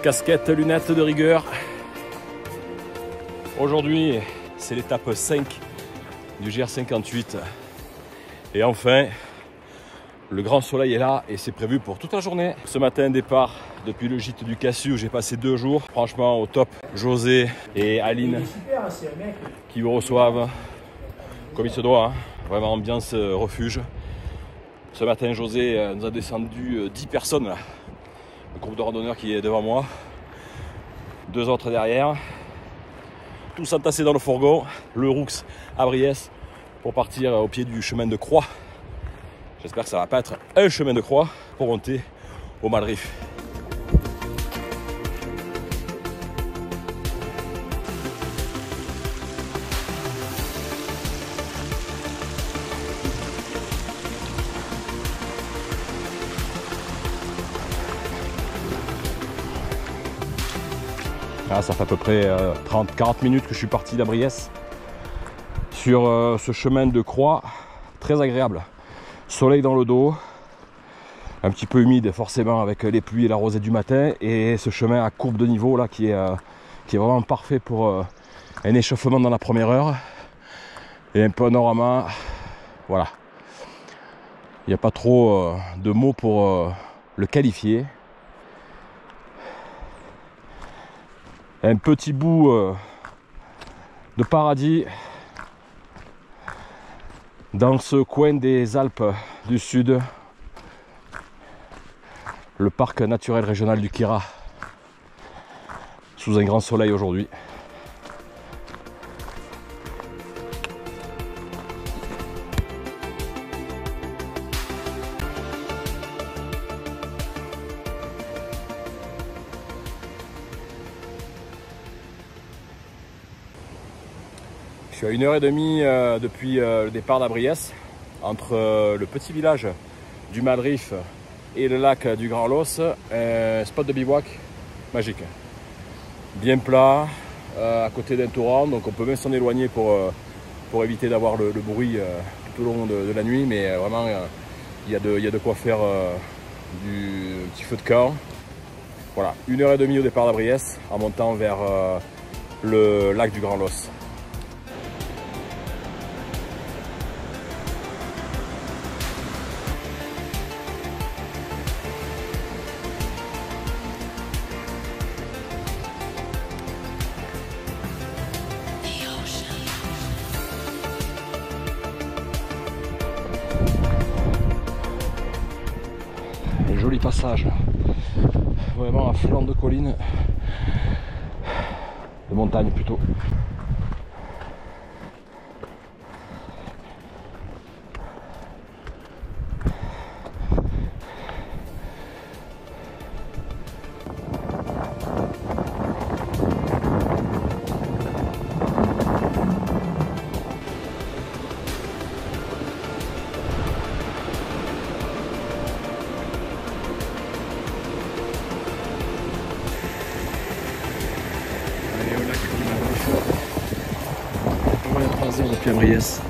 Casquette, lunettes de rigueur. Aujourd'hui, c'est l'étape 5 du GR58. Et enfin, le grand soleil est là et c'est prévu pour toute la journée. Ce matin, départ depuis le gîte du Cassu où j'ai passé 2 jours. Franchement, au top. José et Aline qui vous reçoivent comme il se doit. Hein. Vraiment ambiance refuge. Ce matin, José nous a descendu 10 personnes là. Le groupe de randonneurs qui est devant moi, 2 autres derrière, tous entassés dans le fourgon, le Roux à Briès pour partir au pied du chemin de croix. J'espère que ça ne va pas être un chemin de croix pour monter au Madrif. Ah, ça fait à peu près 30-40 minutes que je suis parti d'Abriès sur ce chemin de croix très agréable. Soleil dans le dos, un petit peu humide forcément avec les pluies et la rosée du matin, et ce chemin à courbe de niveau là qui est vraiment parfait pour un échauffement dans la première heure et un panorama. Voilà, il n'y a pas trop de mots pour le qualifier. Un petit bout de paradis dans ce coin des Alpes du Sud, le parc naturel régional du Queyras, sous un grand soleil aujourd'hui. Je suis à 1h30 depuis le départ d'Abriès, entre le petit village du Madrif et le lac du Grand Los, un spot de bivouac magique. Bien plat, à côté d'un torrent, donc on peut même s'en éloigner pour éviter d'avoir le bruit tout au long de la nuit, mais vraiment il y a de quoi faire du petit feu de camp. Voilà, 1h30 au départ d'Abriès, en montant vers le lac du Grand Los. Joli passage, vraiment à flanc de colline, de montagne plutôt. Depuis Abriès.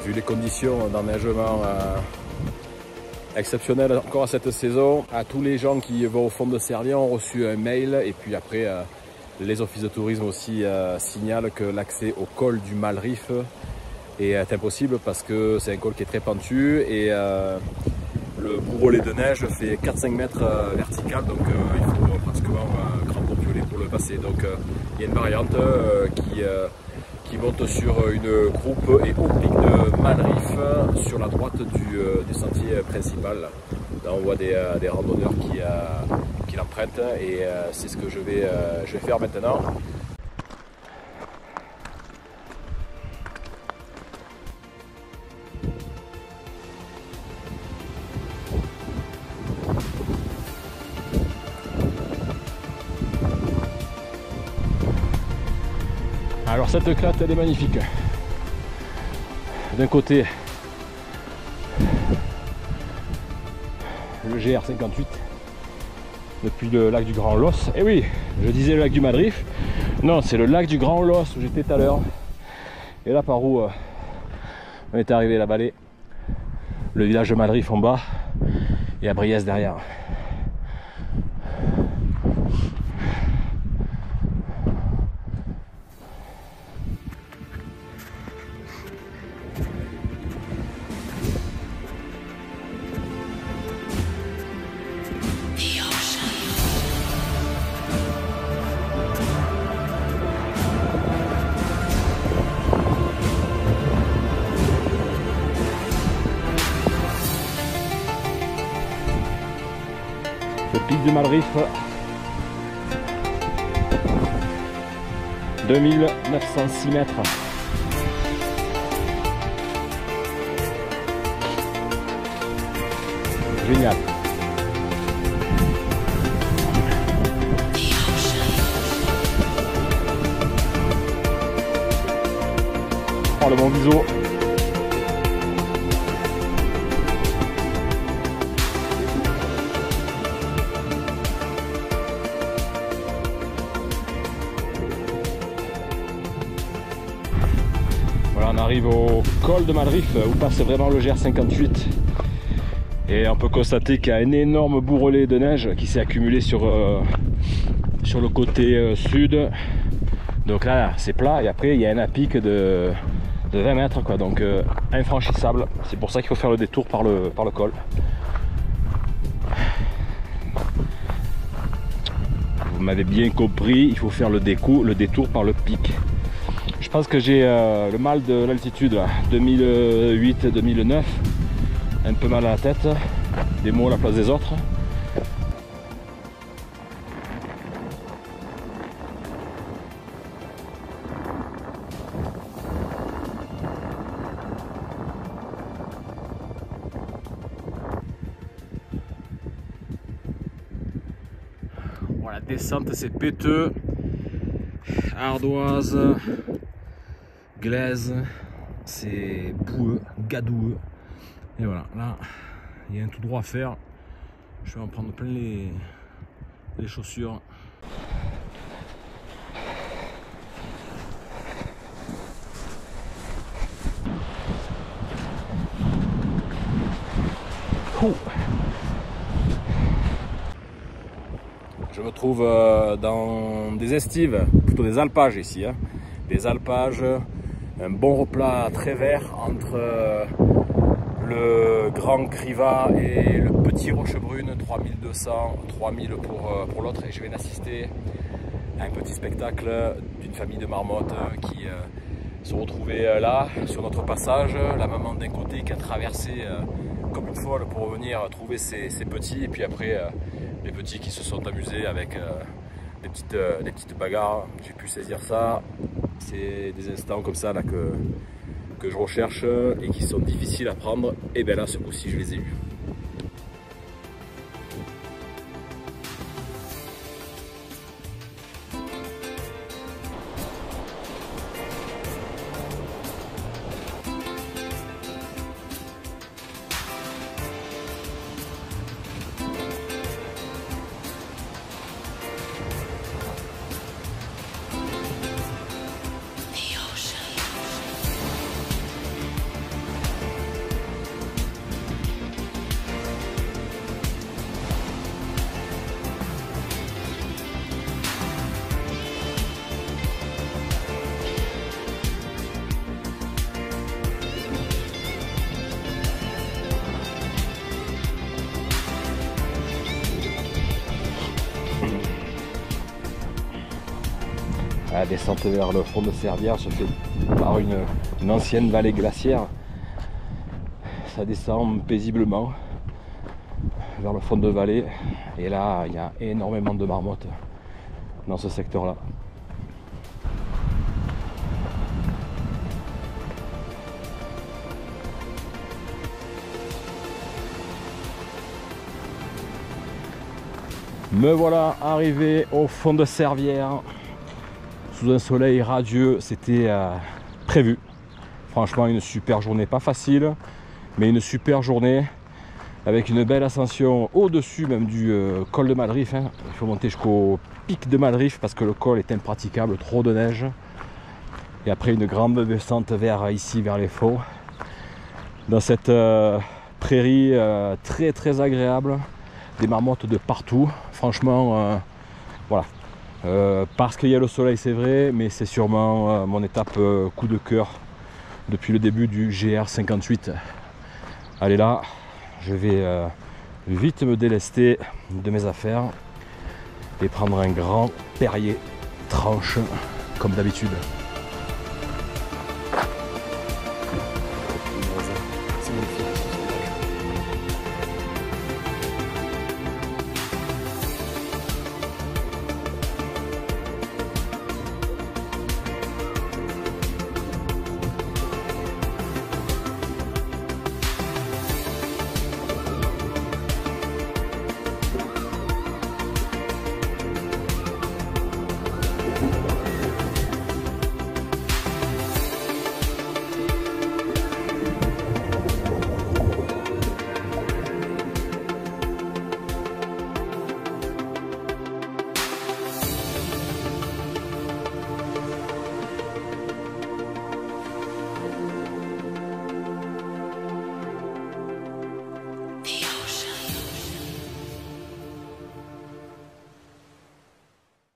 Vu les conditions d'enneigement exceptionnelles encore cette saison, à tous les gens qui vont au fond de Cerlion ont reçu un mail, et puis après les offices de tourisme aussi signalent que l'accès au col du Malrif est impossible parce que c'est un col qui est très pentu et le bourrelet de neige fait 4-5 mètres vertical, donc il faut pratiquement crampon violet pour le passer. Donc il y a une variante qui monte sur une croupe et au pic de Malrif sur la droite du sentier principal. Là on voit des randonneurs qui l'empruntent, et c'est ce que je vais faire maintenant. Alors cette éclate, elle est magnifique. D'un côté, le GR58 depuis le lac du Grand Los. Et oui, je disais le lac du Malrif. Non, c'est le lac du Grand Los où j'étais tout à l'heure. Et là par où on est arrivé, la vallée, le village de Malrif en bas et à Briès derrière. Le pic du Malrif, 2906 mètres. Génial. Oh, le bon biseau. Voilà, on arrive au col de Malrif où passe vraiment le GR58, et on peut constater qu'il y a un énorme bourrelet de neige qui s'est accumulé sur le côté sud. Donc là c'est plat, et après il y a un pic de 20 mètres quoi, donc infranchissable. C'est pour ça qu'il faut faire le détour par le col. Vous m'avez bien compris, il faut faire le détour par le pic. Je pense que j'ai le mal de l'altitude, 2008-2009, un peu mal à la tête, des mots à la place des autres. Voilà, la descente c'est péteux, ardoise, glaise, c'est boueux, gadoueux. Et voilà, là il y a un tout droit à faire. Je vais en prendre plein les chaussures. Je me trouve dans des estives, plutôt des alpages ici, hein. Des alpages, un bon replat très vert entre le Grand Crivat et le Petit Rochebrune, 3200, 3000 pour l'autre. Et je viens d'assister à un petit spectacle d'une famille de marmottes qui se retrouvaient là sur notre passage. La maman d'un côté qui a traversé comme une folle pour venir trouver ses petits, et puis après les petits qui se sont amusés avec des petites bagarres. J'ai pu saisir ça. C'est des instants comme ça là que je recherche et qui sont difficiles à prendre. Et bien là, ce coup-ci, je les ai eus. La descente vers le fond de Servières se fait par une ancienne vallée glaciaire. Ça descend paisiblement vers le fond de vallée. Et là, il y a énormément de marmottes dans ce secteur-là. Me voilà arrivé au fond de Servières sous un soleil radieux. C'était prévu. Franchement, une super journée, pas facile, mais une super journée avec une belle ascension au-dessus même du col de Madrif. Il faut monter jusqu'au pic de Madrif parce que le col est impraticable, trop de neige. Et après une grande descente vers ici, vers les Faux, dans cette prairie très très agréable. Des marmottes de partout, franchement, voilà. Parce qu'il y a le soleil, c'est vrai, mais c'est sûrement mon étape coup de cœur depuis le début du GR58. Allez là, je vais vite me délester de mes affaires et prendre un grand Perrier tranche comme d'habitude.